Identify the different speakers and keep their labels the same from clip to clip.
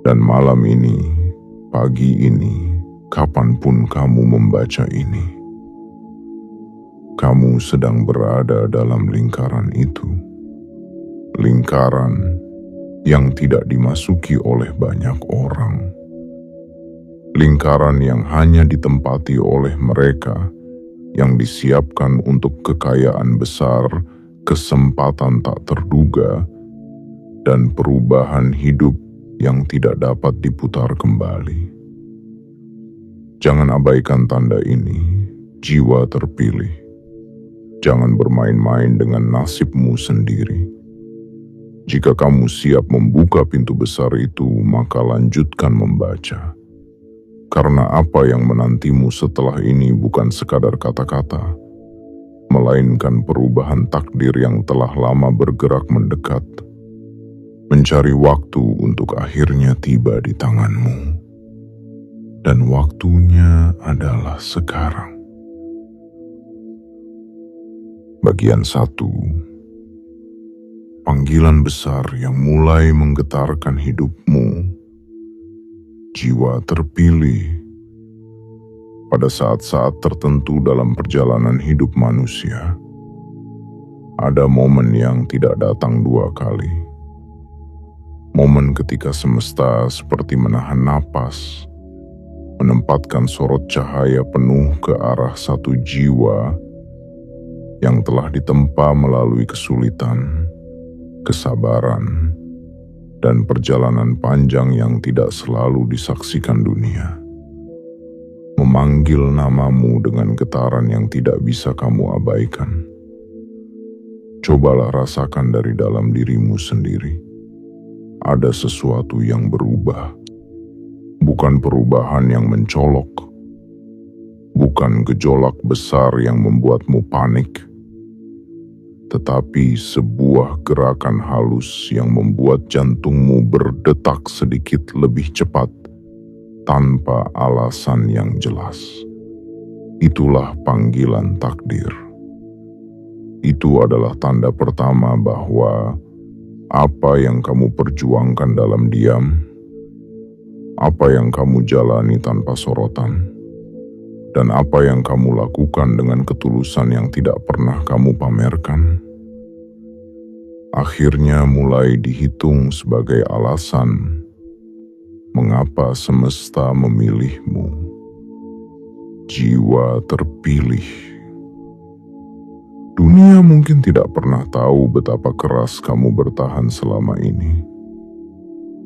Speaker 1: Dan malam ini, pagi ini, kapanpun kamu membaca ini, kamu sedang berada dalam lingkaran itu. Lingkaran yang tidak dimasuki oleh banyak orang. Lingkaran yang hanya ditempati oleh mereka yang disiapkan untuk kekayaan besar, kesempatan tak terduga, dan perubahan hidup yang tidak dapat diputar kembali. Jangan abaikan tanda ini, jiwa terpilih. Jangan bermain-main dengan nasibmu sendiri. Jika kamu siap membuka pintu besar itu, maka lanjutkan membaca. Karena apa yang menantimu setelah ini bukan sekadar kata-kata, melainkan perubahan takdir yang telah lama bergerak mendekat, mencari waktu untuk akhirnya tiba di tanganmu. Dan waktunya adalah sekarang. Bagian 1. Panggilan besar yang mulai menggetarkan hidupmu. Jiwa terpilih. Pada saat-saat tertentu dalam perjalanan hidup manusia, ada momen yang tidak datang 2 kali. Momen ketika semesta seperti menahan napas, menempatkan sorot cahaya penuh ke arah satu jiwa yang telah ditempa melalui kesulitan, kesabaran, dan perjalanan panjang yang tidak selalu disaksikan dunia. Memanggil namamu dengan getaran yang tidak bisa kamu abaikan. Cobalah rasakan dari dalam dirimu sendiri. Ada sesuatu yang berubah. Bukan perubahan yang mencolok, bukan gejolak besar yang membuatmu panik, tetapi sebuah gerakan halus yang membuat jantungmu berdetak sedikit lebih cepat tanpa alasan yang jelas. Itulah panggilan takdir. Itu adalah tanda pertama bahwa apa yang kamu perjuangkan dalam diam, apa yang kamu jalani tanpa sorotan, dan apa yang kamu lakukan dengan ketulusan yang tidak pernah kamu pamerkan, akhirnya mulai dihitung sebagai alasan mengapa semesta memilihmu. Jiwa terpilih. Dunia mungkin tidak pernah tahu betapa keras kamu bertahan selama ini.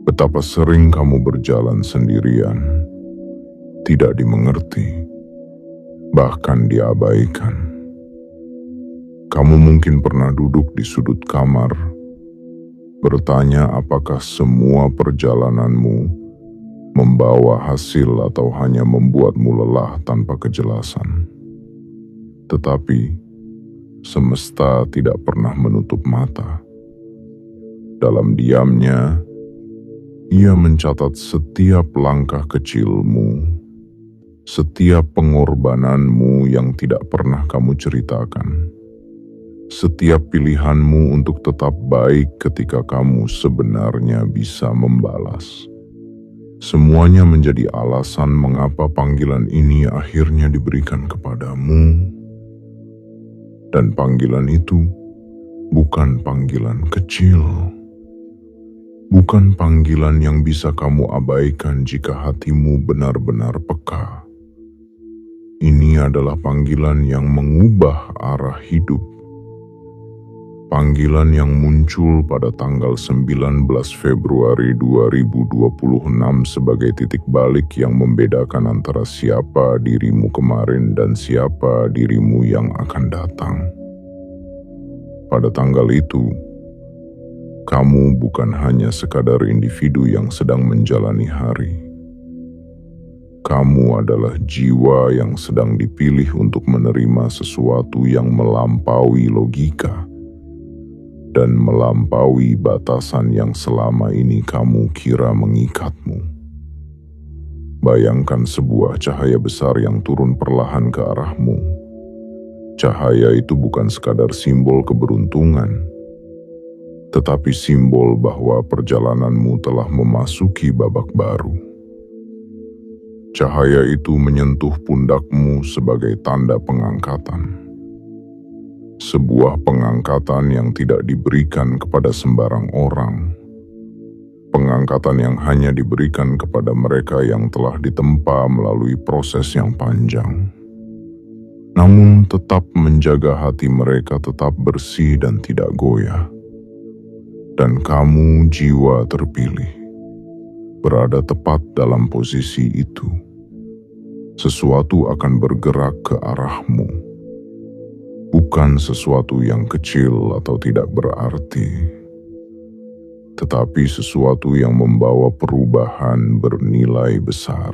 Speaker 1: Betapa sering kamu berjalan sendirian, tidak dimengerti, bahkan diabaikan. Kamu mungkin pernah duduk di sudut kamar, bertanya apakah semua perjalananmu membawa hasil atau hanya membuatmu lelah tanpa kejelasan. Tetapi semesta tidak pernah menutup mata. Dalam diamnya, ia mencatat setiap langkah kecilmu, setiap pengorbananmu yang tidak pernah kamu ceritakan, setiap pilihanmu untuk tetap baik ketika kamu sebenarnya bisa membalas. Semuanya menjadi alasan mengapa panggilan ini akhirnya diberikan kepadamu. Dan panggilan itu bukan panggilan kecil. Bukan panggilan yang bisa kamu abaikan jika hatimu benar-benar peka. Ini adalah panggilan yang mengubah arah hidup. Panggilan yang muncul pada tanggal 19 Februari 2026 sebagai titik balik yang membedakan antara siapa dirimu kemarin dan siapa dirimu yang akan datang. Pada tanggal itu, kamu bukan hanya sekadar individu yang sedang menjalani hari. Kamu adalah jiwa yang sedang dipilih untuk menerima sesuatu yang melampaui logika dan melampaui batasan yang selama ini kamu kira mengikatmu. Bayangkan sebuah cahaya besar yang turun perlahan ke arahmu. Cahaya itu bukan sekadar simbol keberuntungan. tetapi simbol bahwa perjalananmu telah memasuki babak baru. Cahaya itu menyentuh pundakmu sebagai tanda pengangkatan. Sebuah pengangkatan yang tidak diberikan kepada sembarang orang. Pengangkatan yang hanya diberikan kepada mereka yang telah ditempa melalui proses yang panjang. Namun tetap menjaga hati mereka tetap bersih dan tidak goyah. Dan kamu, jiwa terpilih, berada tepat dalam posisi itu. Sesuatu akan bergerak ke arahmu. Bukan sesuatu yang kecil atau tidak berarti, tetapi sesuatu yang membawa perubahan bernilai besar.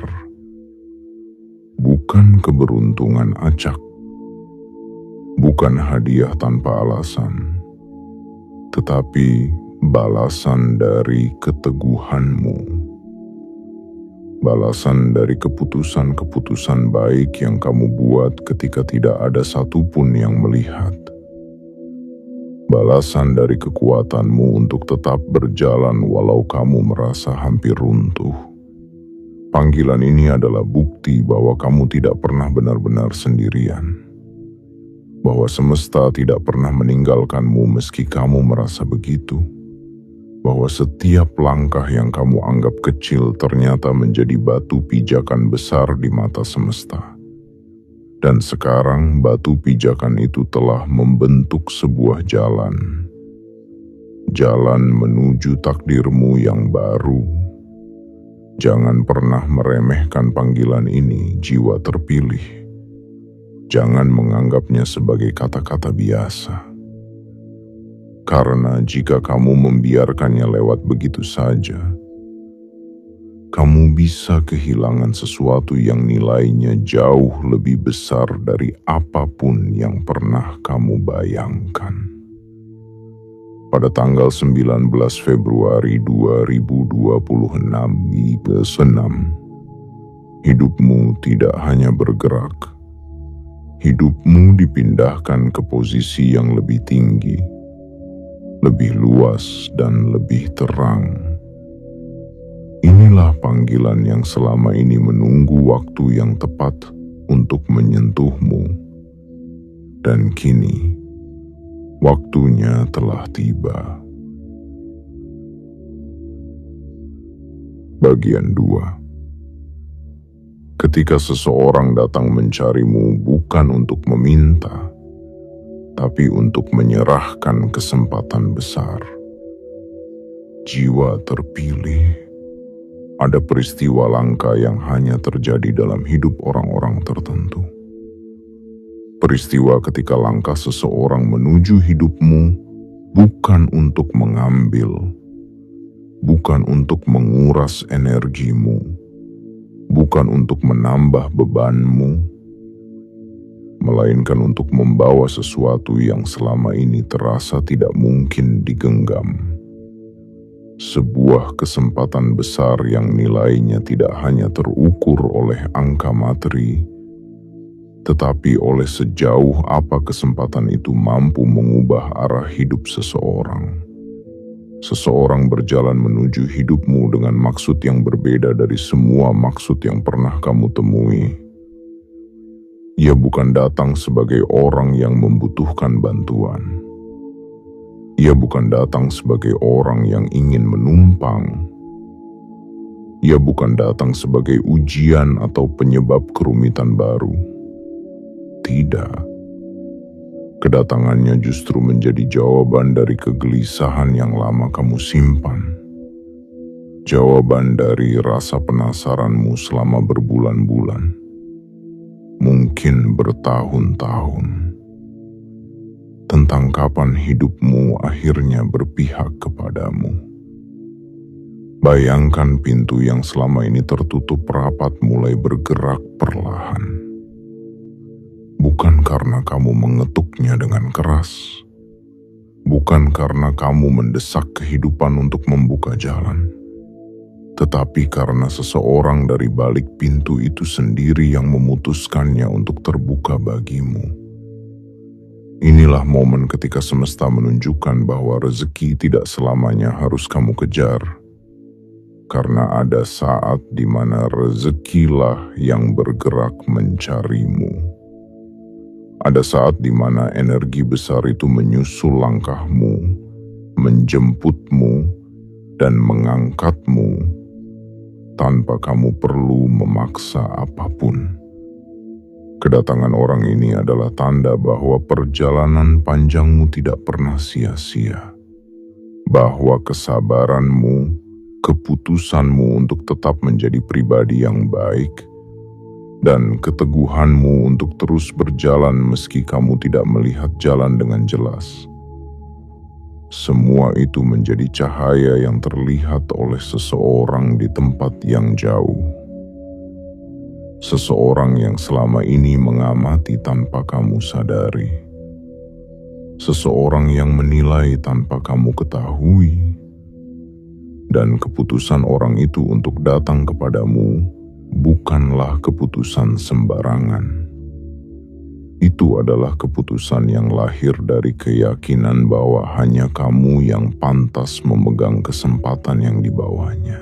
Speaker 1: Bukan keberuntungan acak, bukan hadiah tanpa alasan, tetapi balasan dari keteguhanmu. Balasan dari keputusan-keputusan baik yang kamu buat ketika tidak ada satupun yang melihat. Balasan dari kekuatanmu untuk tetap berjalan walau kamu merasa hampir runtuh. Panggilan ini adalah bukti bahwa kamu tidak pernah benar-benar sendirian. Bahwa semesta tidak pernah meninggalkanmu meski kamu merasa begitu. Bahwa setiap langkah yang kamu anggap kecil ternyata menjadi batu pijakan besar di mata semesta. Dan sekarang batu pijakan itu telah membentuk sebuah jalan. Jalan menuju takdirmu yang baru. Jangan pernah meremehkan panggilan ini, jiwa terpilih. Jangan menganggapnya sebagai kata-kata biasa. Karena jika kamu membiarkannya lewat begitu saja, kamu bisa kehilangan sesuatu yang nilainya jauh lebih besar dari apapun yang pernah kamu bayangkan. Pada tanggal 19 Februari 2026, hidupmu tidak hanya bergerak. Hidupmu dipindahkan ke posisi yang lebih tinggi, lebih luas dan lebih terang. Inilah panggilan yang selama ini menunggu waktu yang tepat untuk menyentuhmu. Dan kini, waktunya telah tiba. Bagian 2. Ketika seseorang datang mencarimu bukan untuk meminta, tapi untuk menyerahkan kesempatan besar. Jiwa terpilih, ada peristiwa langka yang hanya terjadi dalam hidup orang-orang tertentu. Peristiwa ketika langkah seseorang menuju hidupmu bukan untuk mengambil, bukan untuk menguras energimu, bukan untuk menambah bebanmu, melainkan untuk membawa sesuatu yang selama ini terasa tidak mungkin digenggam. Sebuah kesempatan besar yang nilainya tidak hanya terukur oleh angka materi, tetapi oleh sejauh apa kesempatan itu mampu mengubah arah hidup seseorang. Seseorang berjalan menuju hidupmu dengan maksud yang berbeda dari semua maksud yang pernah kamu temui. Ia bukan datang sebagai orang yang membutuhkan bantuan. Ia bukan datang sebagai orang yang ingin menumpang. Ia bukan datang sebagai ujian atau penyebab kerumitan baru. Tidak. Kedatangannya justru menjadi jawaban dari kegelisahan yang lama kamu simpan. Jawaban dari rasa penasaranmu selama berbulan-bulan. Mungkin bertahun-tahun, tentang kapan hidupmu akhirnya berpihak kepadamu. Bayangkan pintu yang selama ini tertutup rapat mulai bergerak perlahan. Bukan karena kamu mengetuknya dengan keras, bukan karena kamu mendesak kehidupan untuk membuka jalan, tetapi karena seseorang dari balik pintu itu sendiri yang memutuskannya untuk terbuka bagimu. Inilah momen ketika semesta menunjukkan bahwa rezeki tidak selamanya harus kamu kejar. Karena ada saat di mana rezekilah yang bergerak mencarimu. Ada saat di mana energi besar itu menyusul langkahmu, menjemputmu, dan mengangkatmu tanpa kamu perlu memaksa apapun. Kedatangan orang ini adalah tanda bahwa perjalanan panjangmu tidak pernah sia-sia. Bahwa kesabaranmu, keputusanmu untuk tetap menjadi pribadi yang baik, dan keteguhanmu untuk terus berjalan meski kamu tidak melihat jalan dengan jelas. Semua itu menjadi cahaya yang terlihat oleh seseorang di tempat yang jauh. Seseorang yang selama ini mengamati tanpa kamu sadari. Seseorang yang menilai tanpa kamu ketahui. Dan keputusan orang itu untuk datang kepadamu bukanlah keputusan sembarangan. Itu adalah keputusan yang lahir dari keyakinan bahwa hanya kamu yang pantas memegang kesempatan yang dibawanya.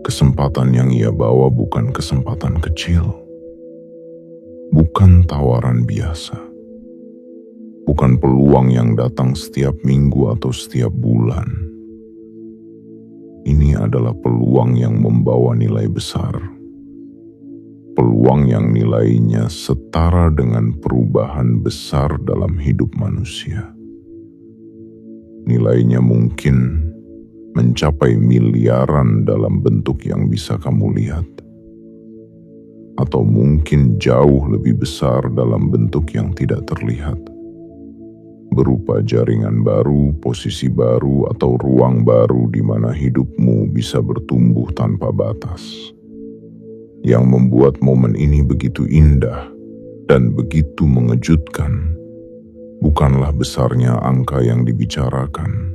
Speaker 1: Kesempatan yang ia bawa bukan kesempatan kecil, bukan tawaran biasa, bukan peluang yang datang setiap minggu atau setiap bulan. Ini adalah peluang yang membawa nilai besar, peluang yang nilainya setara dengan perubahan besar dalam hidup manusia. Nilainya mungkin mencapai miliaran dalam bentuk yang bisa kamu lihat. Atau mungkin jauh lebih besar dalam bentuk yang tidak terlihat. Berupa jaringan baru, posisi baru, atau ruang baru di mana hidupmu bisa bertumbuh tanpa batas. Yang membuat momen ini begitu indah dan begitu mengejutkan, bukanlah besarnya angka yang dibicarakan,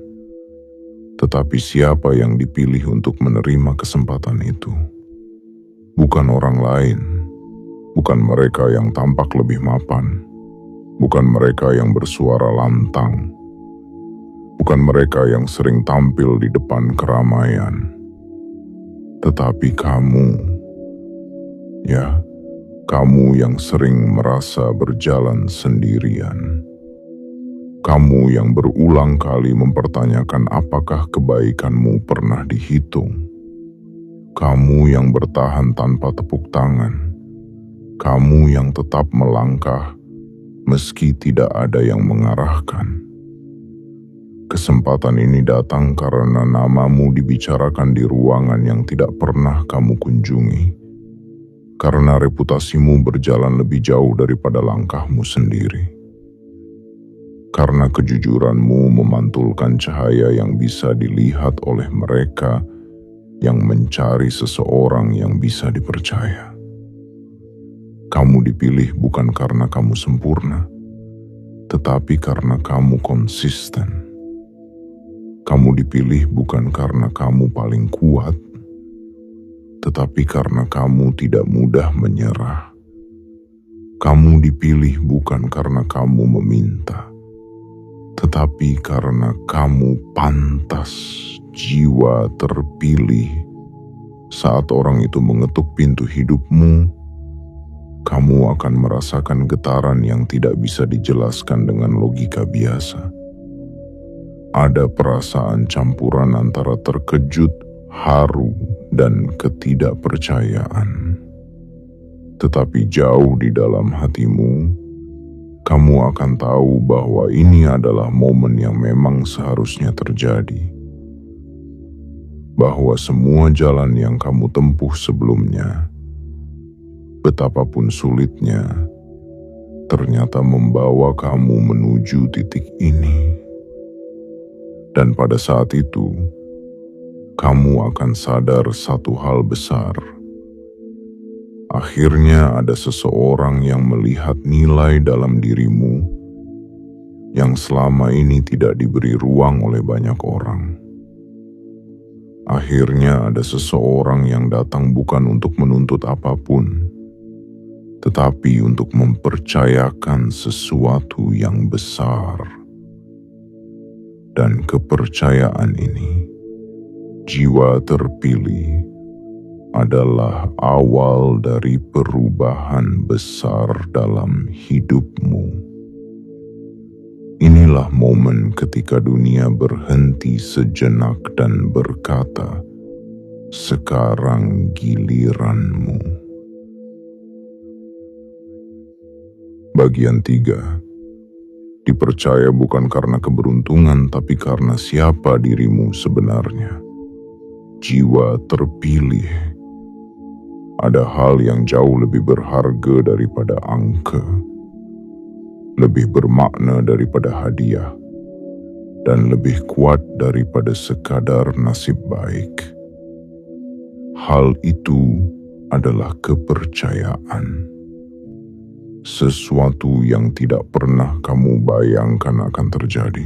Speaker 1: tetapi siapa yang dipilih untuk menerima kesempatan itu. Bukan orang lain, bukan mereka yang tampak lebih mapan, bukan mereka yang bersuara lantang, bukan mereka yang sering tampil di depan keramaian, tetapi kamu, ya, kamu yang sering merasa berjalan sendirian. Kamu yang berulang kali mempertanyakan apakah kebaikanmu pernah dihitung. Kamu yang bertahan tanpa tepuk tangan. Kamu yang tetap melangkah meski tidak ada yang mengarahkan. Kesempatan ini datang karena namamu dibicarakan di ruangan yang tidak pernah kamu kunjungi. Karena reputasimu berjalan lebih jauh daripada langkahmu sendiri. Karena kejujuranmu memantulkan cahaya yang bisa dilihat oleh mereka yang mencari seseorang yang bisa dipercaya. Kamu dipilih bukan karena kamu sempurna, tetapi karena kamu konsisten. Kamu dipilih bukan karena kamu paling kuat, tetapi karena kamu tidak mudah menyerah. Kamu dipilih bukan karena kamu meminta, tetapi karena kamu pantas. Jiwa terpilih. Saat orang itu mengetuk pintu hidupmu, kamu akan merasakan getaran yang tidak bisa dijelaskan dengan logika biasa. Ada perasaan campuran antara terkejut, haru, dan ketidakpercayaan. Tetapi jauh di dalam hatimu, kamu akan tahu bahwa ini adalah momen yang memang seharusnya terjadi. Bahwa semua jalan yang kamu tempuh sebelumnya, betapapun sulitnya, ternyata membawa kamu menuju titik ini. Dan pada saat itu, kamu akan sadar satu hal besar. Akhirnya ada seseorang yang melihat nilai dalam dirimu yang selama ini tidak diberi ruang oleh banyak orang. Akhirnya ada seseorang yang datang bukan untuk menuntut apapun, tetapi untuk mempercayakan sesuatu yang besar. Dan kepercayaan ini, jiwa terpilih, adalah awal dari perubahan besar dalam hidupmu. Inilah momen ketika dunia berhenti sejenak dan berkata, "Sekarang giliranmu." Bagian 3. Dipercaya bukan karena keberuntungan, tapi karena siapa dirimu sebenarnya. Jiwa terpilih. Ada hal yang jauh lebih berharga daripada angka, lebih bermakna daripada hadiah, dan lebih kuat daripada sekadar nasib baik. Hal itu adalah kepercayaan. Sesuatu yang tidak pernah kamu bayangkan akan terjadi.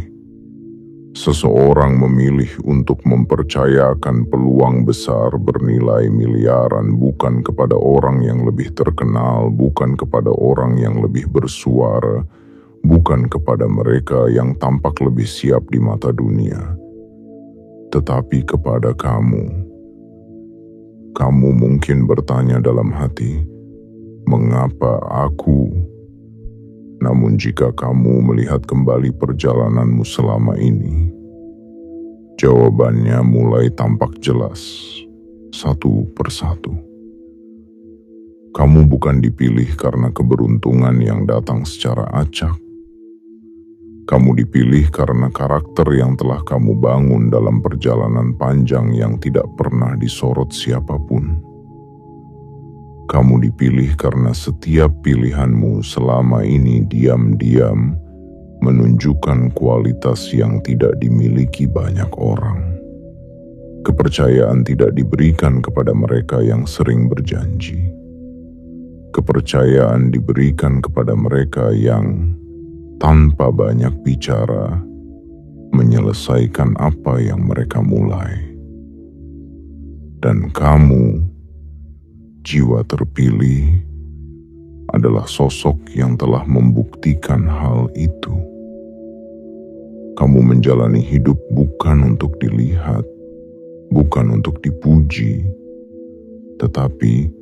Speaker 1: Seseorang memilih untuk mempercayakan peluang besar bernilai miliaran bukan kepada orang yang lebih terkenal, bukan kepada orang yang lebih bersuara, bukan kepada mereka yang tampak lebih siap di mata dunia, tetapi kepada kamu. Kamu mungkin bertanya dalam hati, "Mengapa aku?" Namun jika kamu melihat kembali perjalananmu selama ini, jawabannya mulai tampak jelas, satu persatu. Kamu bukan dipilih karena keberuntungan yang datang secara acak. Kamu dipilih karena karakter yang telah kamu bangun dalam perjalanan panjang yang tidak pernah disorot siapapun. Kamu dipilih karena setiap pilihanmu selama ini diam-diam menunjukkan kualitas yang tidak dimiliki banyak orang. Kepercayaan tidak diberikan kepada mereka yang sering berjanji. Kepercayaan diberikan kepada mereka yang tanpa banyak bicara menyelesaikan apa yang mereka mulai. Dan kamu, jiwa terpilih, adalah sosok yang telah membuktikan hal itu. Kamu menjalani hidup bukan untuk dilihat, bukan untuk dipuji, tetapi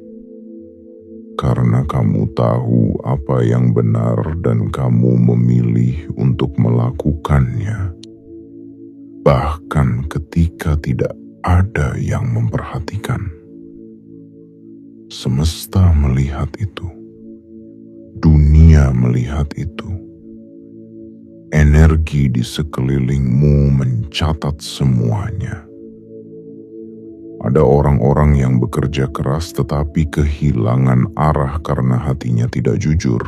Speaker 1: karena kamu tahu apa yang benar dan kamu memilih untuk melakukannya, bahkan ketika tidak ada yang memperhatikan. Semesta melihat itu, dunia melihat itu, energi di sekelilingmu mencatat semuanya. Ada orang-orang yang bekerja keras tetapi kehilangan arah karena hatinya tidak jujur.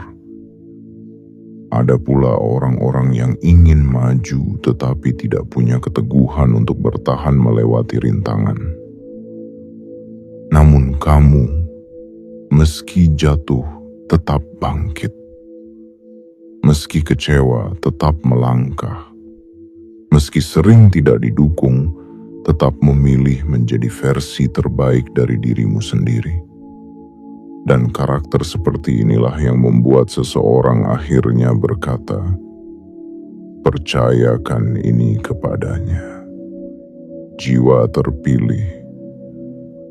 Speaker 1: Ada pula orang-orang yang ingin maju tetapi tidak punya keteguhan untuk bertahan melewati rintangan. Namun kamu, meski jatuh, tetap bangkit. Meski kecewa, tetap melangkah. Meski sering tidak didukung, tetap memilih menjadi versi terbaik dari dirimu sendiri. Dan karakter seperti inilah yang membuat seseorang akhirnya berkata, "Percayakan ini kepadanya." Jiwa terpilih.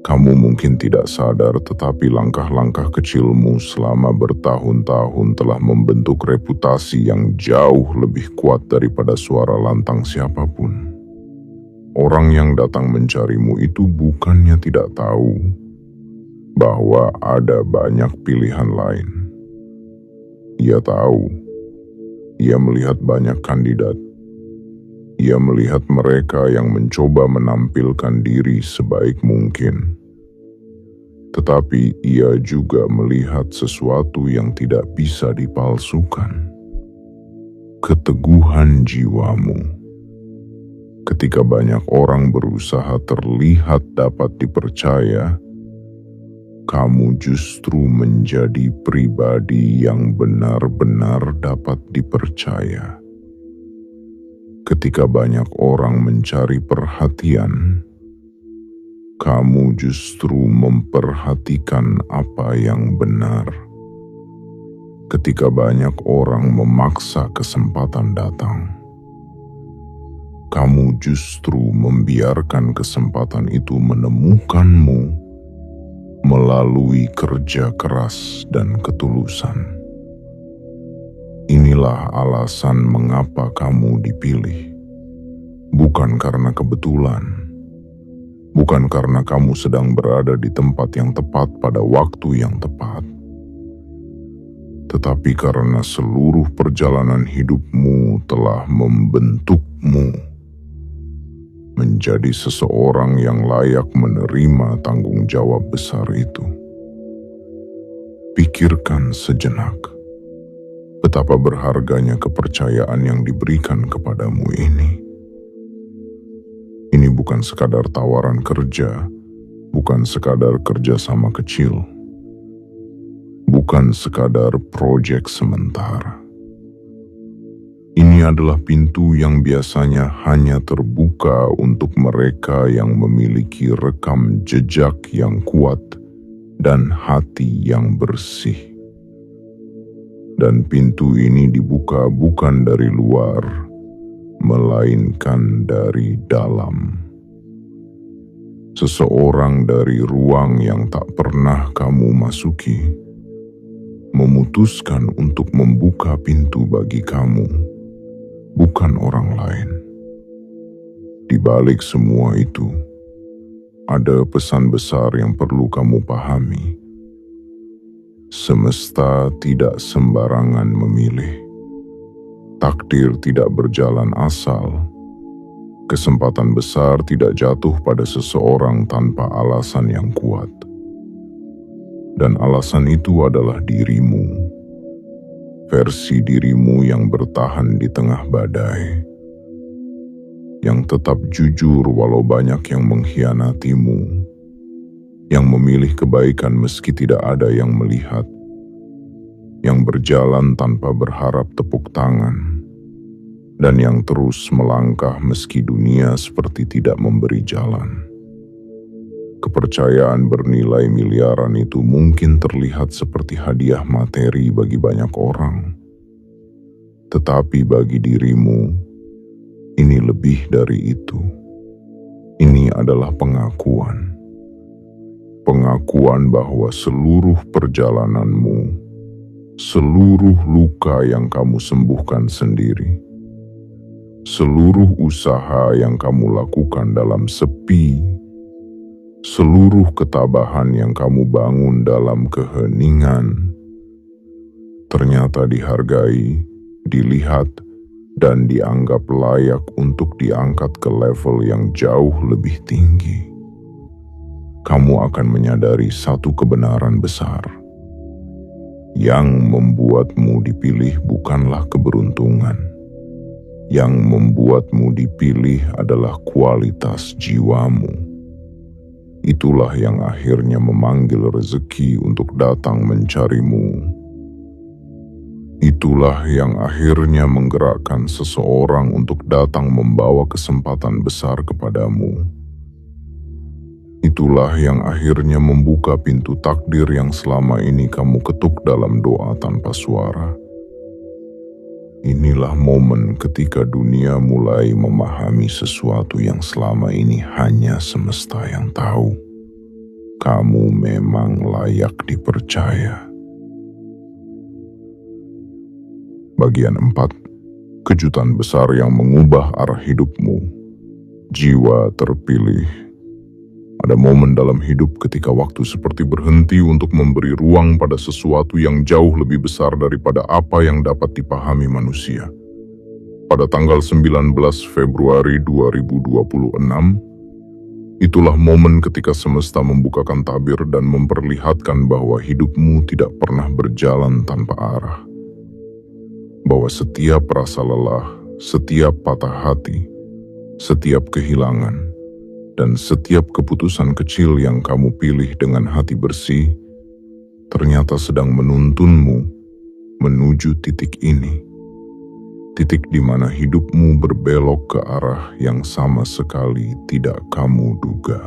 Speaker 1: Kamu mungkin tidak sadar, tetapi langkah-langkah kecilmu selama bertahun-tahun telah membentuk reputasi yang jauh lebih kuat daripada suara lantang siapapun. Orang yang datang mencarimu itu bukannya tidak tahu bahwa ada banyak pilihan lain. Ia tahu, ia melihat banyak kandidat. Ia melihat mereka yang mencoba menampilkan diri sebaik mungkin. Tetapi ia juga melihat sesuatu yang tidak bisa dipalsukan. Keteguhan jiwamu. Ketika banyak orang berusaha terlihat dapat dipercaya, kamu justru menjadi pribadi yang benar-benar dapat dipercaya. Ketika banyak orang mencari perhatian, kamu justru memperhatikan apa yang benar. ketika banyak orang memaksa kesempatan datang, kamu justru membiarkan kesempatan itu menemukanmu melalui kerja keras dan ketulusan. Inilah alasan mengapa kamu dipilih. Bukan karena kebetulan, bukan karena kamu sedang berada di tempat yang tepat pada waktu yang tepat, tetapi karena seluruh perjalanan hidupmu telah membentukmu menjadi seseorang yang layak menerima tanggung jawab besar itu. Pikirkan sejenak, betapa berharganya kepercayaan yang diberikan kepadamu ini. Ini bukan sekadar tawaran kerja, bukan sekadar kerjasama kecil, bukan sekadar proyek sementara. Ini adalah pintu yang biasanya hanya terbuka untuk mereka yang memiliki rekam jejak yang kuat dan hati yang bersih. Dan pintu ini dibuka bukan dari luar, melainkan dari dalam. Seseorang dari ruang yang tak pernah kamu masuki memutuskan untuk membuka pintu bagi kamu, bukan orang lain. Di balik semua itu, ada pesan besar yang perlu kamu pahami. Semesta tidak sembarangan memilih. Takdir tidak berjalan asal. Kesempatan besar tidak jatuh pada seseorang tanpa alasan yang kuat. Dan alasan itu adalah dirimu. Versi dirimu yang bertahan di tengah badai. Yang tetap jujur walau banyak yang mengkhianatimu. Yang memilih kebaikan meski tidak ada yang melihat. Yang berjalan tanpa berharap tepuk tangan, dan yang terus melangkah meski dunia seperti tidak memberi jalan. Kepercayaan bernilai miliaran itu mungkin terlihat seperti hadiah materi bagi banyak orang, tetapi bagi dirimu, ini lebih dari itu. Ini adalah pengakuan. Pengakuan bahwa seluruh perjalananmu, seluruh luka yang kamu sembuhkan sendiri, seluruh usaha yang kamu lakukan dalam sepi, seluruh ketabahan yang kamu bangun dalam keheningan, ternyata dihargai, dilihat, dan dianggap layak untuk diangkat ke level yang jauh lebih tinggi. Kamu akan menyadari satu kebenaran besar. Yang membuatmu dipilih bukanlah keberuntungan. Yang membuatmu dipilih adalah kualitas jiwamu. Itulah yang akhirnya memanggil rezeki untuk datang mencarimu. Itulah yang akhirnya menggerakkan seseorang untuk datang membawa kesempatan besar kepadamu. Itulah yang akhirnya membuka pintu takdir yang selama ini kamu ketuk dalam doa tanpa suara. Inilah momen ketika dunia mulai memahami sesuatu yang selama ini hanya semesta yang tahu. Kamu memang layak dipercaya. Bagian 4. Kejutan besar yang mengubah arah hidupmu. Jiwa terpilih. Ada momen dalam hidup ketika waktu seperti berhenti untuk memberi ruang pada sesuatu yang jauh lebih besar daripada apa yang dapat dipahami manusia. Pada tanggal 19 Februari 2026, itulah momen ketika semesta membukakan tabir dan memperlihatkan bahwa hidupmu tidak pernah berjalan tanpa arah. Bahwa setiap rasa lelah, setiap patah hati, setiap kehilangan, dan setiap keputusan kecil yang kamu pilih dengan hati bersih, ternyata sedang menuntunmu menuju titik ini. Titik di mana hidupmu berbelok ke arah yang sama sekali tidak kamu duga.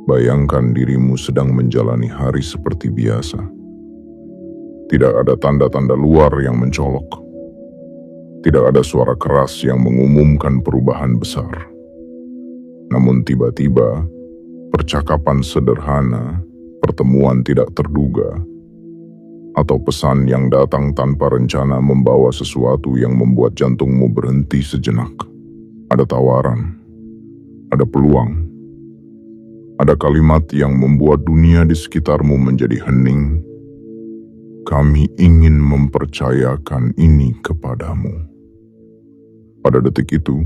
Speaker 1: Bayangkan dirimu sedang menjalani hari seperti biasa. Tidak ada tanda-tanda luar yang mencolok. Tidak ada suara keras yang mengumumkan perubahan besar. Namun tiba-tiba, percakapan sederhana, pertemuan tidak terduga, atau pesan yang datang tanpa rencana membawa sesuatu yang membuat jantungmu berhenti sejenak. Ada tawaran, ada peluang, ada kalimat yang membuat dunia di sekitarmu menjadi hening. Kami ingin mempercayakan ini kepadamu. Pada detik itu,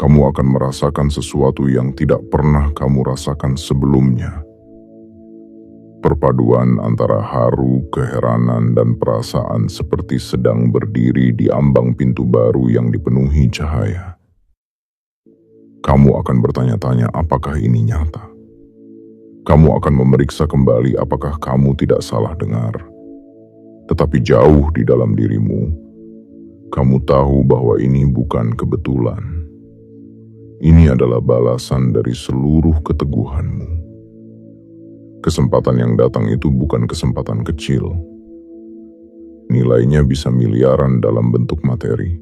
Speaker 1: kamu akan merasakan sesuatu yang tidak pernah kamu rasakan sebelumnya. Perpaduan antara haru, keheranan, dan perasaan seperti sedang berdiri di ambang pintu baru yang dipenuhi cahaya. Kamu akan bertanya-tanya apakah ini nyata. Kamu akan memeriksa kembali apakah kamu tidak salah dengar. Tetapi jauh di dalam dirimu, kamu tahu bahwa ini bukan kebetulan. Ini adalah balasan dari seluruh keteguhanmu. Kesempatan yang datang itu bukan kesempatan kecil. Nilainya bisa miliaran dalam bentuk materi.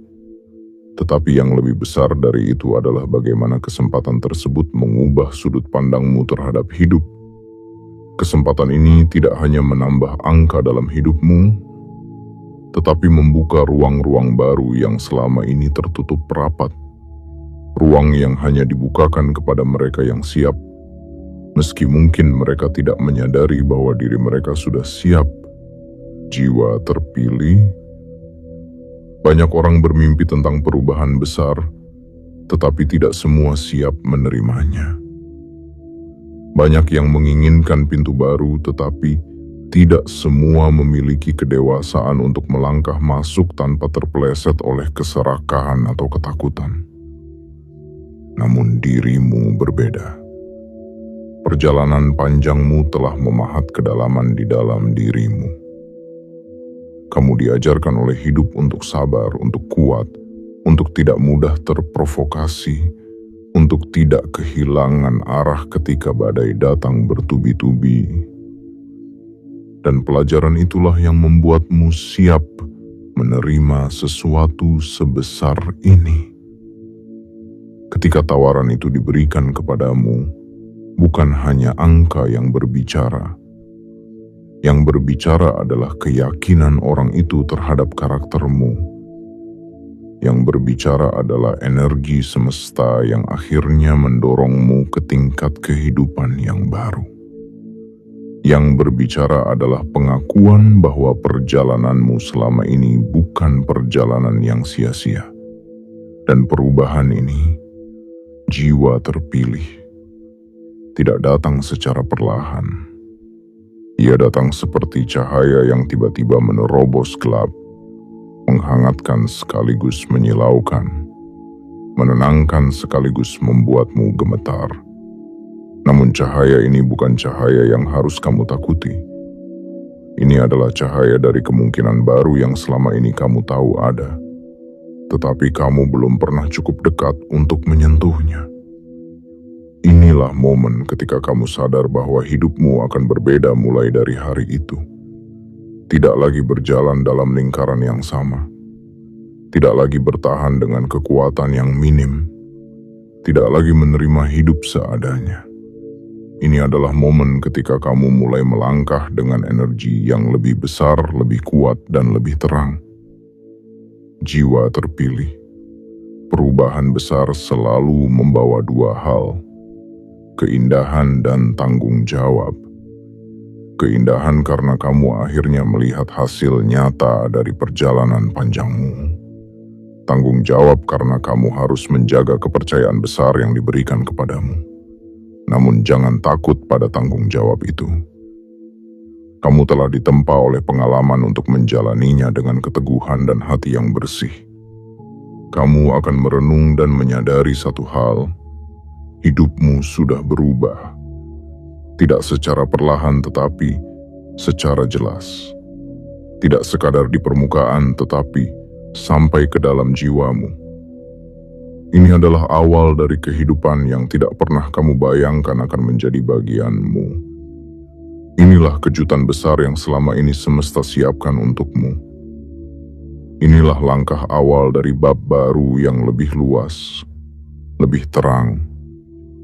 Speaker 1: Tetapi yang lebih besar dari itu adalah bagaimana kesempatan tersebut mengubah sudut pandangmu terhadap hidup. Kesempatan ini tidak hanya menambah angka dalam hidupmu, tetapi membuka ruang-ruang baru yang selama ini tertutup rapat. Ruang yang hanya dibukakan kepada mereka yang siap, meski mungkin mereka tidak menyadari bahwa diri mereka sudah siap. Jiwa terpilih. Banyak orang bermimpi tentang perubahan besar, tetapi tidak semua siap menerimanya. Banyak yang menginginkan pintu baru, tetapi tidak semua memiliki kedewasaan untuk melangkah masuk tanpa terpeleset oleh keserakahan atau ketakutan. Namun dirimu berbeda. Perjalanan panjangmu telah memahat kedalaman di dalam dirimu. Kamu diajarkan oleh hidup untuk sabar, untuk kuat, untuk tidak mudah terprovokasi, untuk tidak kehilangan arah ketika badai datang bertubi-tubi. Dan pelajaran itulah yang membuatmu siap menerima sesuatu sebesar ini. Ketika tawaran itu diberikan kepadamu, bukan hanya angka yang berbicara. Yang berbicara adalah keyakinan orang itu terhadap karaktermu. Yang berbicara adalah energi semesta yang akhirnya mendorongmu ke tingkat kehidupan yang baru. Yang berbicara adalah pengakuan bahwa perjalananmu selama ini bukan perjalanan yang sia-sia. Dan perubahan ini, jiwa terpilih, tidak datang secara perlahan. Ia datang seperti cahaya yang tiba-tiba menerobos gelap, menghangatkan sekaligus menyilaukan, menenangkan sekaligus membuatmu gemetar. Namun cahaya ini bukan cahaya yang harus kamu takuti. Ini adalah cahaya dari kemungkinan baru yang selama ini kamu tahu ada, tetapi kamu belum pernah cukup dekat untuk menyentuhnya. Inilah momen ketika kamu sadar bahwa hidupmu akan berbeda mulai dari hari itu. Tidak lagi berjalan dalam lingkaran yang sama. Tidak lagi bertahan dengan kekuatan yang minim. Tidak lagi menerima hidup seadanya. Ini adalah momen ketika kamu mulai melangkah dengan energi yang lebih besar, lebih kuat, dan lebih terang. Jiwa terpilih. Perubahan besar selalu membawa dua hal: keindahan dan tanggung jawab. Keindahan karena kamu akhirnya melihat hasil nyata dari perjalanan panjangmu. Tanggung jawab karena kamu harus menjaga kepercayaan besar yang diberikan kepadamu. Namun jangan takut pada tanggung jawab itu. Kamu telah ditempa oleh pengalaman untuk menjalaninya dengan keteguhan dan hati yang bersih. Kamu akan merenung dan menyadari satu hal: hidupmu sudah berubah. Tidak secara perlahan tetapi secara jelas. Tidak sekadar di permukaan tetapi sampai ke dalam jiwamu. Ini adalah awal dari kehidupan yang tidak pernah kamu bayangkan akan menjadi bagianmu. Inilah kejutan besar yang selama ini semesta siapkan untukmu. Inilah langkah awal dari bab baru yang lebih luas, lebih terang,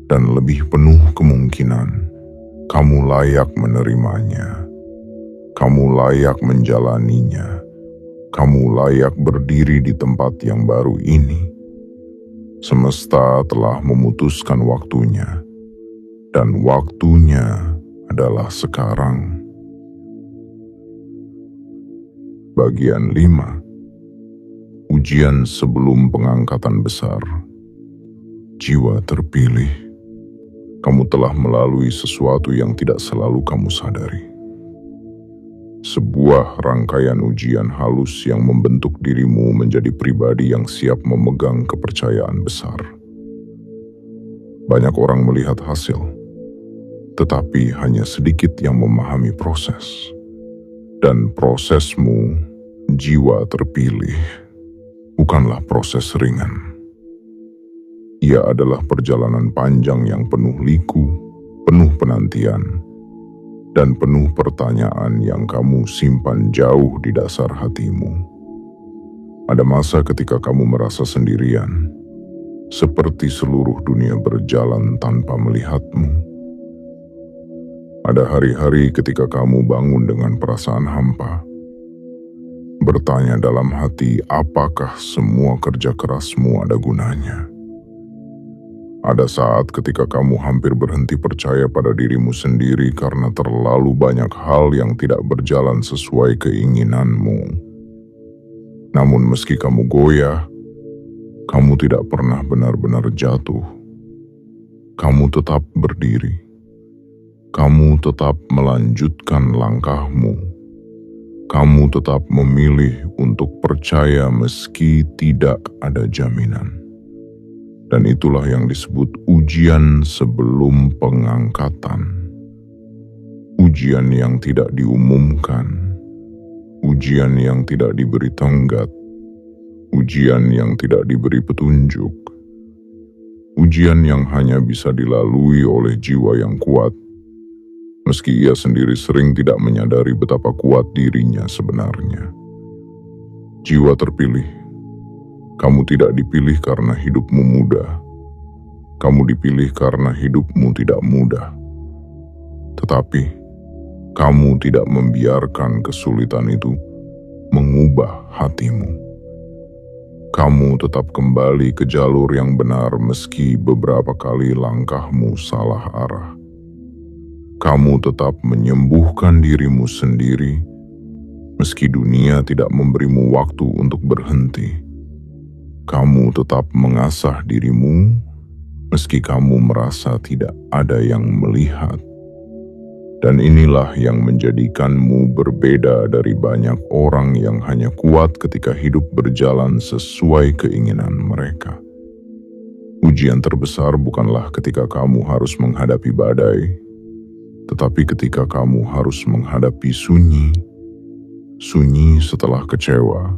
Speaker 1: dan lebih penuh kemungkinan. Kamu layak menerimanya. Kamu layak menjalaninya. Kamu layak berdiri di tempat yang baru ini. Semesta telah memutuskan waktunya, dan waktunya adalah sekarang. Bagian 5. Ujian sebelum pengangkatan besar. Jiwa terpilih. Kamu telah melalui sesuatu yang tidak selalu kamu sadari. Sebuah rangkaian ujian halus yang membentuk dirimu menjadi pribadi yang siap memegang kepercayaan besar. Banyak orang melihat hasil, tetapi hanya sedikit yang memahami proses. Dan prosesmu, jiwa terpilih, bukanlah proses ringan. Ia adalah perjalanan panjang yang penuh liku, penuh penantian, dan penuh pertanyaan yang kamu simpan jauh di dasar hatimu. Ada masa ketika kamu merasa sendirian, seperti seluruh dunia berjalan tanpa melihatmu. Ada hari-hari ketika kamu bangun dengan perasaan hampa, bertanya dalam hati apakah semua kerja kerasmu ada gunanya. Ada saat ketika kamu hampir berhenti percaya pada dirimu sendiri karena terlalu banyak hal yang tidak berjalan sesuai keinginanmu. Namun meski kamu goyah, kamu tidak pernah benar-benar jatuh. Kamu tetap berdiri. Kamu tetap melanjutkan langkahmu. Kamu tetap memilih untuk percaya meski tidak ada jaminan. Dan itulah yang disebut ujian sebelum pengangkatan. Ujian yang tidak diumumkan. Ujian yang tidak diberi tenggat. Ujian yang tidak diberi petunjuk. Ujian yang hanya bisa dilalui oleh jiwa yang kuat, meski ia sendiri sering tidak menyadari betapa kuat dirinya sebenarnya. Jiwa terpilih. Kamu tidak dipilih karena hidupmu mudah. Kamu dipilih karena hidupmu tidak mudah. Tetapi, kamu tidak membiarkan kesulitan itu mengubah hatimu. Kamu tetap kembali ke jalur yang benar meski beberapa kali langkahmu salah arah. Kamu tetap menyembuhkan dirimu sendiri, meski dunia tidak memberimu waktu untuk berhenti. Kamu tetap mengasah dirimu, meski kamu merasa tidak ada yang melihat. Dan inilah yang menjadikanmu berbeda dari banyak orang yang hanya kuat ketika hidup berjalan sesuai keinginan mereka. Ujian terbesar bukanlah ketika kamu harus menghadapi badai, tetapi ketika kamu harus menghadapi sunyi. Sunyi setelah kecewa,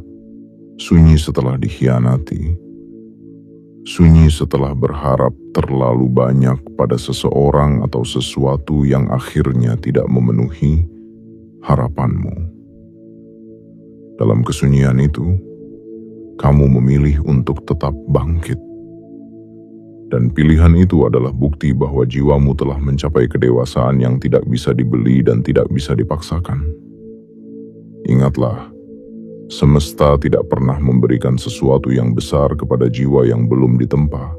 Speaker 1: sunyi setelah dikhianati, sunyi setelah berharap terlalu banyak pada seseorang atau sesuatu yang akhirnya tidak memenuhi harapanmu. Dalam kesunyian itu, kamu memilih untuk tetap bangkit. Dan pilihan itu adalah bukti bahwa jiwamu telah mencapai kedewasaan yang tidak bisa dibeli dan tidak bisa dipaksakan. Ingatlah, semesta tidak pernah memberikan sesuatu yang besar kepada jiwa yang belum ditempa.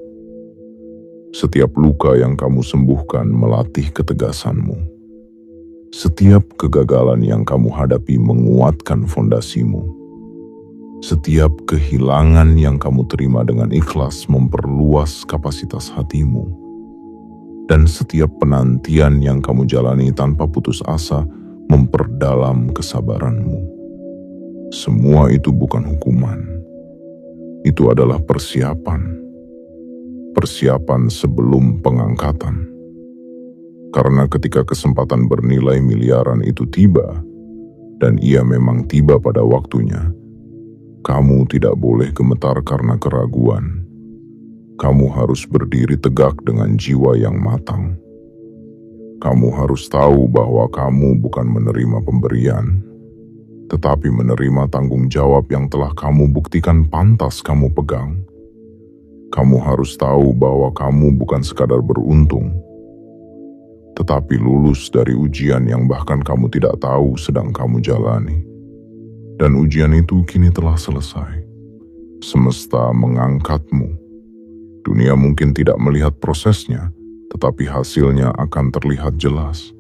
Speaker 1: Setiap luka yang kamu sembuhkan melatih ketegasanmu. Setiap kegagalan yang kamu hadapi menguatkan fondasimu. Setiap kehilangan yang kamu terima dengan ikhlas memperluas kapasitas hatimu. Dan setiap penantian yang kamu jalani tanpa putus asa memperdalam kesabaranmu. Semua itu bukan hukuman. Itu adalah persiapan. Persiapan sebelum pengangkatan. Karena ketika kesempatan bernilai miliaran itu tiba, dan ia memang tiba pada waktunya, kamu tidak boleh gemetar karena keraguan. Kamu harus berdiri tegak dengan jiwa yang matang. Kamu harus tahu bahwa kamu bukan menerima pemberian, tetapi menerima tanggung jawab yang telah kamu buktikan pantas kamu pegang. Kamu harus tahu bahwa kamu bukan sekadar beruntung, tetapi lulus dari ujian yang bahkan kamu tidak tahu sedang kamu jalani. Dan ujian itu kini telah selesai. Semesta mengangkatmu. Dunia mungkin tidak melihat prosesnya, tetapi hasilnya akan terlihat jelas.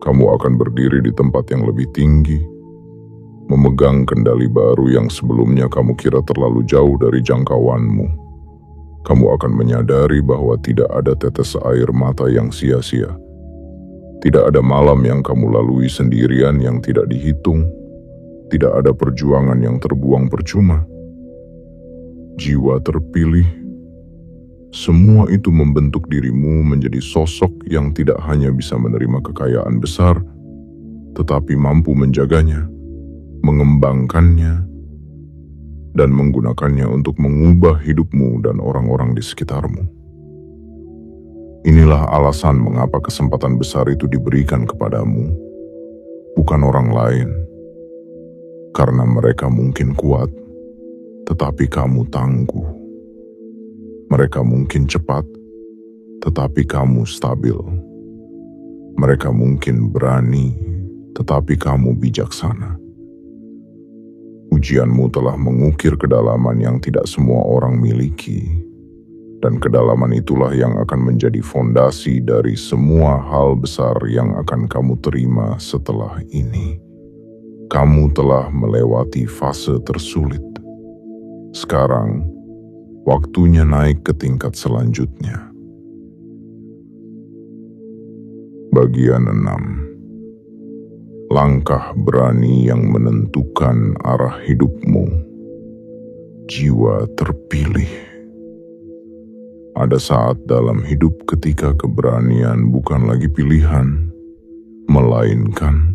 Speaker 1: Kamu akan berdiri di tempat yang lebih tinggi, memegang kendali baru yang sebelumnya kamu kira terlalu jauh dari jangkauanmu. Kamu akan menyadari bahwa tidak ada tetes air mata yang sia-sia. Tidak ada malam yang kamu lalui sendirian yang tidak dihitung. Tidak ada perjuangan yang terbuang percuma. Jiwa terpilih. Semua itu membentuk dirimu menjadi sosok yang tidak hanya bisa menerima kekayaan besar, tetapi mampu menjaganya, mengembangkannya, dan menggunakannya untuk mengubah hidupmu dan orang-orang di sekitarmu. Inilah alasan mengapa kesempatan besar itu diberikan kepadamu, bukan orang lain. Karena mereka mungkin kuat, tetapi kamu tangguh. Mereka mungkin cepat, tetapi kamu stabil. Mereka mungkin berani, tetapi kamu bijaksana. Ujianmu telah mengukir kedalaman yang tidak semua orang miliki, dan kedalaman itulah yang akan menjadi fondasi dari semua hal besar yang akan kamu terima setelah ini. Kamu telah melewati fase tersulit. Sekarang, waktunya naik ke tingkat selanjutnya. Bagian 6. Langkah berani yang menentukan arah hidupmu. Jiwa terpilih. Ada saat dalam hidup ketika keberanian bukan lagi pilihan, melainkan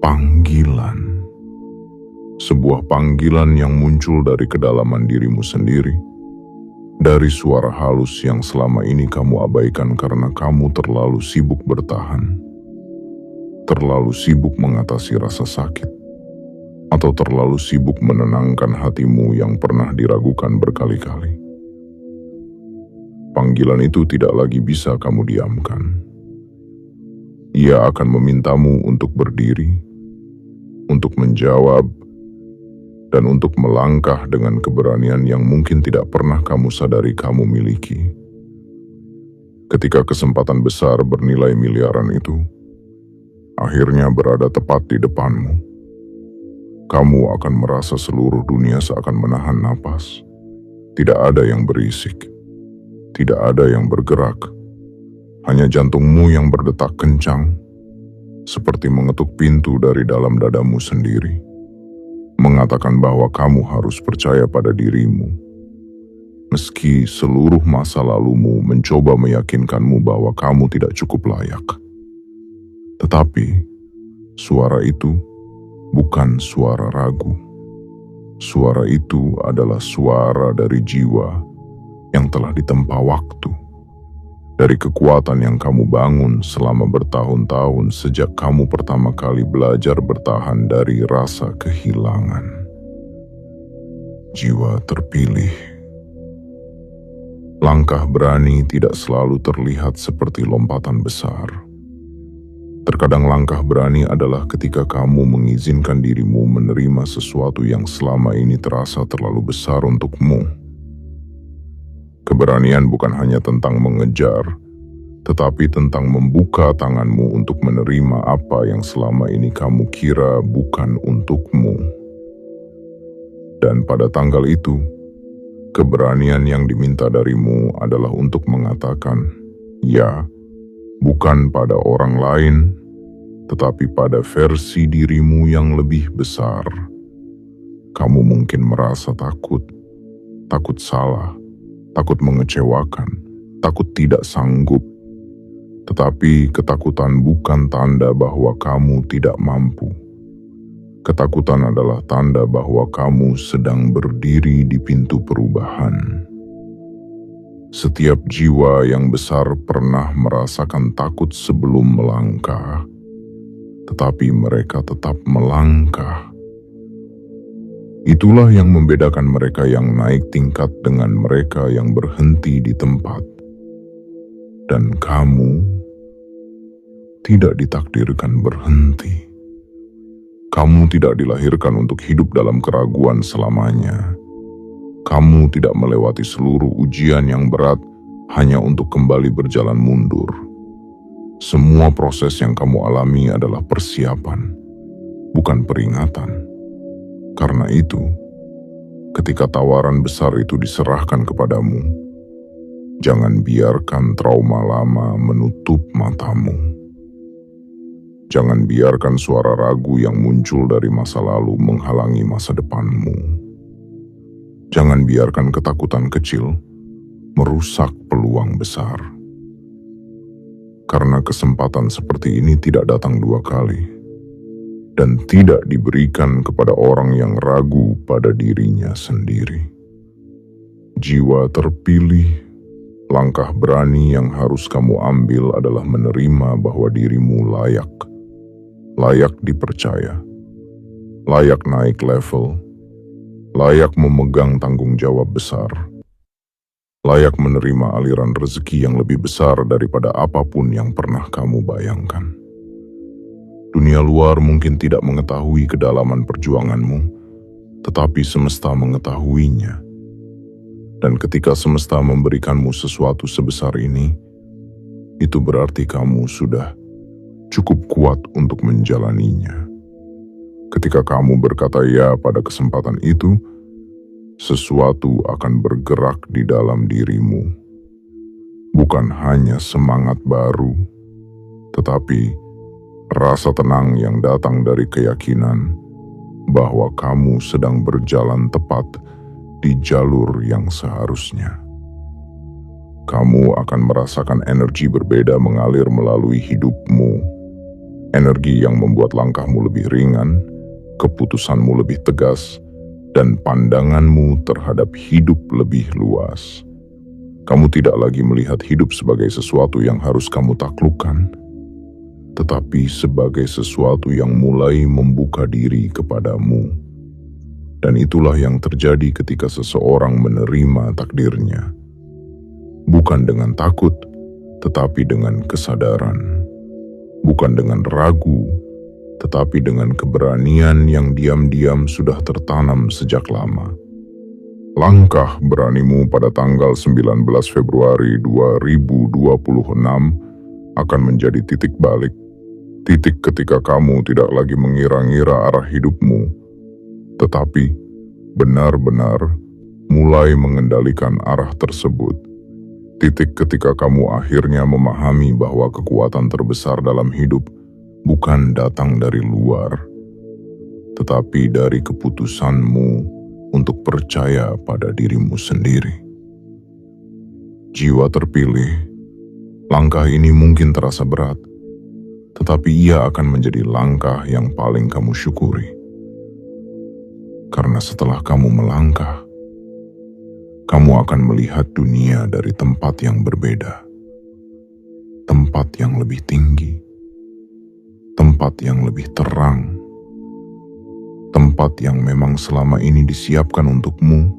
Speaker 1: panggilan. Sebuah panggilan yang muncul dari kedalaman dirimu sendiri, dari suara halus yang selama ini kamu abaikan karena kamu terlalu sibuk bertahan, terlalu sibuk mengatasi rasa sakit, atau terlalu sibuk menenangkan hatimu yang pernah diragukan berkali-kali. Panggilan itu tidak lagi bisa kamu diamkan. Ia akan memintamu untuk berdiri, untuk menjawab, dan untuk melangkah dengan keberanian yang mungkin tidak pernah kamu sadari kamu miliki. Ketika kesempatan besar bernilai miliaran itu akhirnya berada tepat di depanmu, kamu akan merasa seluruh dunia seakan menahan napas. Tidak ada yang berisik, tidak ada yang bergerak, hanya jantungmu yang berdetak kencang, seperti mengetuk pintu dari dalam dadamu sendiri, mengatakan bahwa kamu harus percaya pada dirimu. Meski seluruh masa lalumu mencoba meyakinkanmu bahwa kamu tidak cukup layak. Tetapi, suara itu bukan suara ragu. Suara itu adalah suara dari jiwa yang telah ditempa waktu. Dari kekuatan yang kamu bangun selama bertahun-tahun sejak kamu pertama kali belajar bertahan dari rasa kehilangan. Jiwa terpilih. Langkah berani tidak selalu terlihat seperti lompatan besar. Terkadang langkah berani adalah ketika kamu mengizinkan dirimu menerima sesuatu yang selama ini terasa terlalu besar untukmu. Keberanian bukan hanya tentang mengejar, tetapi tentang membuka tanganmu untuk menerima apa yang selama ini kamu kira bukan untukmu. Dan pada tanggal itu, keberanian yang diminta darimu adalah untuk mengatakan, ya, bukan pada orang lain, tetapi pada versi dirimu yang lebih besar. Kamu mungkin merasa takut salah, takut mengecewakan, takut tidak sanggup. Tetapi ketakutan bukan tanda bahwa kamu tidak mampu. Ketakutan adalah tanda bahwa kamu sedang berdiri di pintu perubahan. Setiap jiwa yang besar pernah merasakan takut sebelum melangkah, tetapi mereka tetap melangkah. Itulah yang membedakan mereka yang naik tingkat dengan mereka yang berhenti di tempat. Dan kamu tidak ditakdirkan berhenti. Kamu tidak dilahirkan untuk hidup dalam keraguan selamanya. Kamu tidak melewati seluruh ujian yang berat hanya untuk kembali berjalan mundur. Semua proses yang kamu alami adalah persiapan, bukan peringatan. Karena itu, ketika tawaran besar itu diserahkan kepadamu, jangan biarkan trauma lama menutup matamu. Jangan biarkan suara ragu yang muncul dari masa lalu menghalangi masa depanmu. Jangan biarkan ketakutan kecil merusak peluang besar. Karena kesempatan seperti ini tidak datang dua kali, dan tidak diberikan kepada orang yang ragu pada dirinya sendiri. Jiwa terpilih, langkah berani yang harus kamu ambil adalah menerima bahwa dirimu layak. Layak dipercaya, layak naik level, layak memegang tanggung jawab besar, layak menerima aliran rezeki yang lebih besar daripada apapun yang pernah kamu bayangkan. Dunia luar mungkin tidak mengetahui kedalaman perjuanganmu, tetapi semesta mengetahuinya. Dan ketika semesta memberikanmu sesuatu sebesar ini, itu berarti kamu sudah cukup kuat untuk menjalaninya. Ketika kamu berkata ya pada kesempatan itu, sesuatu akan bergerak di dalam dirimu. Bukan hanya semangat baru, tetapi rasa tenang yang datang dari keyakinan bahwa kamu sedang berjalan tepat di jalur yang seharusnya. Kamu akan merasakan energi berbeda mengalir melalui hidupmu. Energi yang membuat langkahmu lebih ringan, keputusanmu lebih tegas, dan pandanganmu terhadap hidup lebih luas. Kamu tidak lagi melihat hidup sebagai sesuatu yang harus kamu taklukkan, tetapi sebagai sesuatu yang mulai membuka diri kepadamu. Dan itulah yang terjadi ketika seseorang menerima takdirnya. Bukan dengan takut, tetapi dengan kesadaran. Bukan dengan ragu, tetapi dengan keberanian yang diam-diam sudah tertanam sejak lama. Langkah beranimu pada tanggal 19 Februari 2026 akan menjadi titik balik. Titik ketika kamu tidak lagi mengira-ngira arah hidupmu, tetapi benar-benar mulai mengendalikan arah tersebut. Titik ketika kamu akhirnya memahami bahwa kekuatan terbesar dalam hidup bukan datang dari luar, tetapi dari keputusanmu untuk percaya pada dirimu sendiri. Jiwa terpilih, langkah ini mungkin terasa berat, tetapi ia akan menjadi langkah yang paling kamu syukuri. Karena setelah kamu melangkah, kamu akan melihat dunia dari tempat yang berbeda. Tempat yang lebih tinggi, tempat yang lebih terang, tempat yang memang selama ini disiapkan untukmu.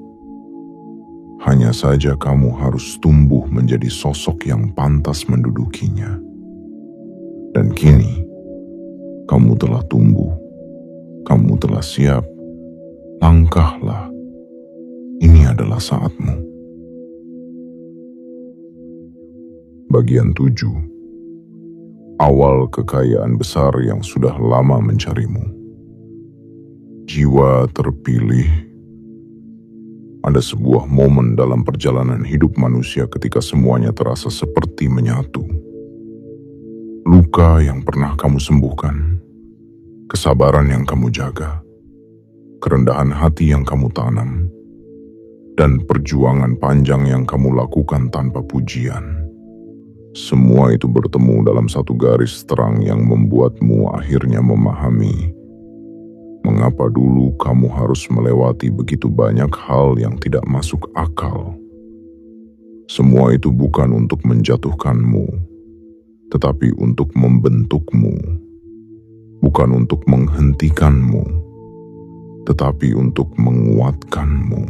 Speaker 1: Hanya saja kamu harus tumbuh menjadi sosok yang pantas mendudukinya. Dan kini, kamu telah tumbuh, kamu telah siap. Langkahlah, ini adalah saatmu. Bagian 7. Awal kekayaan besar yang sudah lama mencarimu. Jiwa terpilih. Ada sebuah momen dalam perjalanan hidup manusia ketika semuanya terasa seperti menyatu. Luka yang pernah kamu sembuhkan, kesabaran yang kamu jaga, kerendahan hati yang kamu tanam, dan perjuangan panjang yang kamu lakukan tanpa pujian. Semua itu bertemu dalam satu garis terang yang membuatmu akhirnya memahami mengapa dulu kamu harus melewati begitu banyak hal yang tidak masuk akal. Semua itu bukan untuk menjatuhkanmu, tetapi untuk membentukmu. Bukan untuk menghentikanmu, tetapi untuk menguatkanmu.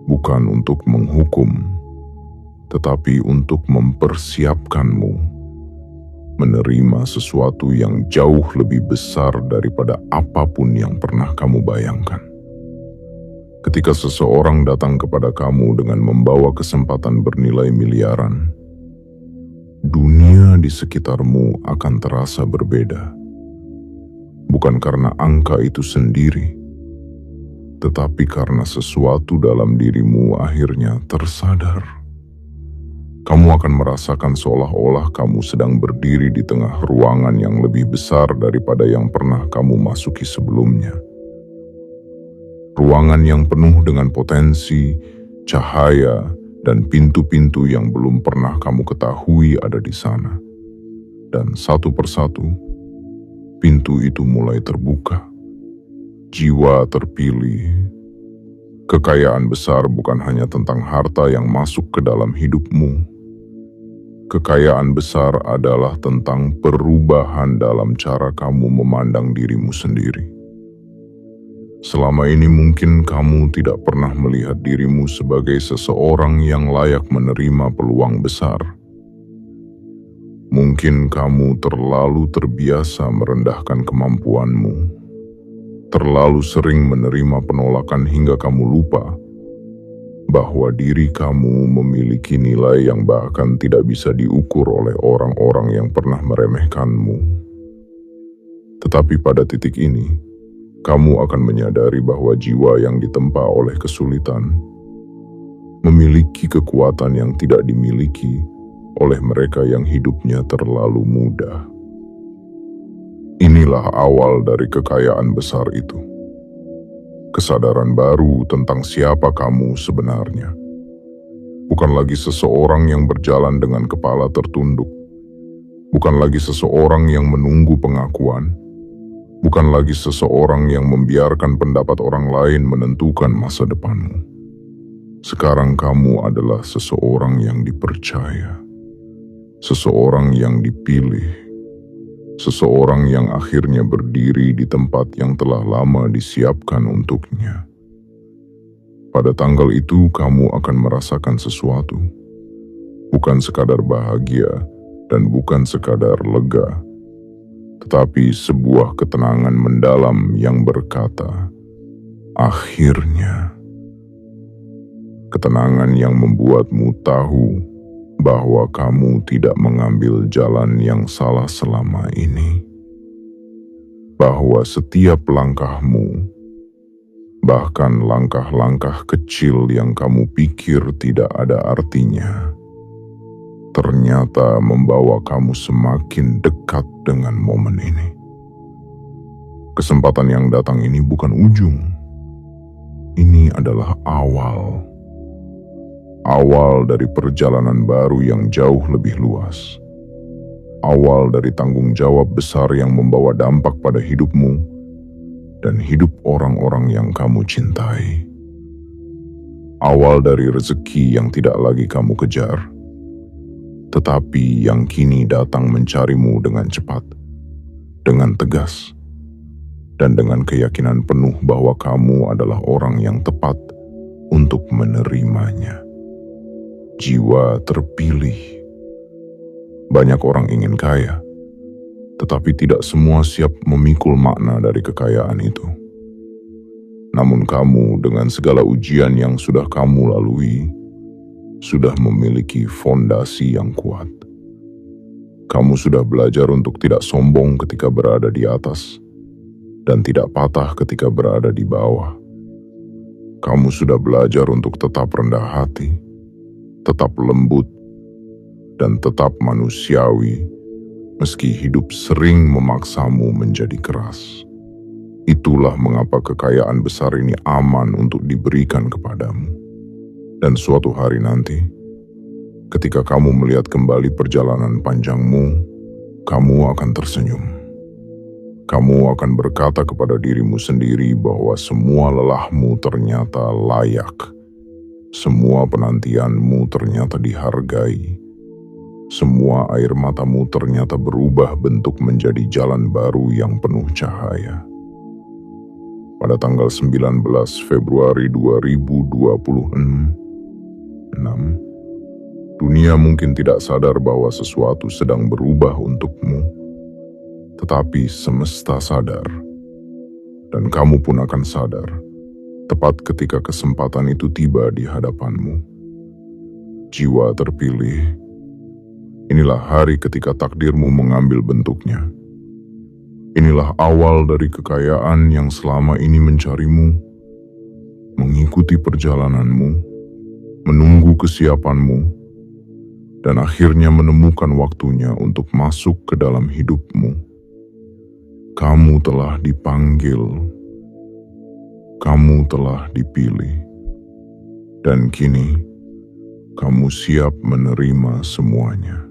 Speaker 1: Bukan untuk menghukum, tetapi untuk mempersiapkanmu menerima sesuatu yang jauh lebih besar daripada apapun yang pernah kamu bayangkan. Ketika seseorang datang kepada kamu dengan membawa kesempatan bernilai miliaran, dunia di sekitarmu akan terasa berbeda. Bukan karena angka itu sendiri, tetapi karena sesuatu dalam dirimu akhirnya tersadar. Kamu akan merasakan seolah-olah kamu sedang berdiri di tengah ruangan yang lebih besar daripada yang pernah kamu masuki sebelumnya. Ruangan yang penuh dengan potensi, cahaya, dan pintu-pintu yang belum pernah kamu ketahui ada di sana. Dan satu persatu, pintu itu mulai terbuka. Jiwa terpilih. Kekayaan besar bukan hanya tentang harta yang masuk ke dalam hidupmu. Kekayaan besar adalah tentang perubahan dalam cara kamu memandang dirimu sendiri. Selama ini mungkin kamu tidak pernah melihat dirimu sebagai seseorang yang layak menerima peluang besar. Mungkin kamu terlalu terbiasa merendahkan kemampuanmu, terlalu sering menerima penolakan hingga kamu lupa bahwa diri kamu memiliki nilai yang bahkan tidak bisa diukur oleh orang-orang yang pernah meremehkanmu. Tetapi pada titik ini, kamu akan menyadari bahwa jiwa yang ditempa oleh kesulitan memiliki kekuatan yang tidak dimiliki oleh mereka yang hidupnya terlalu mudah. Inilah awal dari kekayaan besar itu. Kesadaran baru tentang siapa kamu sebenarnya. Bukan lagi seseorang yang berjalan dengan kepala tertunduk. Bukan lagi seseorang yang menunggu pengakuan. Bukan lagi seseorang yang membiarkan pendapat orang lain menentukan masa depanmu. Sekarang kamu adalah seseorang yang dipercaya, seseorang yang dipilih, seseorang yang akhirnya berdiri di tempat yang telah lama disiapkan untuknya. Pada tanggal itu kamu akan merasakan sesuatu, bukan sekadar bahagia dan bukan sekadar lega, tetapi sebuah ketenangan mendalam yang berkata, akhirnya. Ketenangan yang membuatmu tahu bahwa kamu tidak mengambil jalan yang salah selama ini. Bahwa setiap langkahmu, bahkan langkah-langkah kecil yang kamu pikir tidak ada artinya, ternyata membawa kamu semakin dekat dengan momen ini. Kesempatan yang datang ini bukan ujung. Ini adalah awal. Awal dari perjalanan baru yang jauh lebih luas. Awal dari tanggung jawab besar yang membawa dampak pada hidupmu dan hidup orang-orang yang kamu cintai. Awal dari rezeki yang tidak lagi kamu kejar, tetapi yang kini datang mencarimu dengan cepat, dengan tegas, dan dengan keyakinan penuh bahwa kamu adalah orang yang tepat untuk menerimanya. Jiwa terpilih. Banyak orang ingin kaya, tetapi tidak semua siap memikul makna dari kekayaan itu. Namun kamu dengan segala ujian yang sudah kamu lalui, sudah memiliki fondasi yang kuat. Kamu sudah belajar untuk tidak sombong ketika berada di atas, dan tidak patah ketika berada di bawah. Kamu sudah belajar untuk tetap rendah hati, tetap lembut, dan tetap manusiawi, meski hidup sering memaksamu menjadi keras. Itulah mengapa kekayaan besar ini aman untuk diberikan kepadamu. Dan suatu hari nanti, ketika kamu melihat kembali perjalanan panjangmu, kamu akan tersenyum. Kamu akan berkata kepada dirimu sendiri bahwa semua lelahmu ternyata layak. Semua penantianmu ternyata dihargai. Semua air matamu ternyata berubah bentuk menjadi jalan baru yang penuh cahaya. Pada tanggal 19 Februari 2026, dunia mungkin tidak sadar bahwa sesuatu sedang berubah untukmu, tetapi semesta sadar, dan kamu pun akan sadar tepat ketika kesempatan itu tiba di hadapanmu. Jiwa terpilih, inilah hari ketika takdirmu mengambil bentuknya. Inilah awal dari kekayaan yang selama ini mencarimu, mengikuti perjalananmu, menunggu kesiapanmu, dan akhirnya menemukan waktunya untuk masuk ke dalam hidupmu. Kamu telah dipanggil, kamu telah dipilih, dan kini kamu siap menerima semuanya.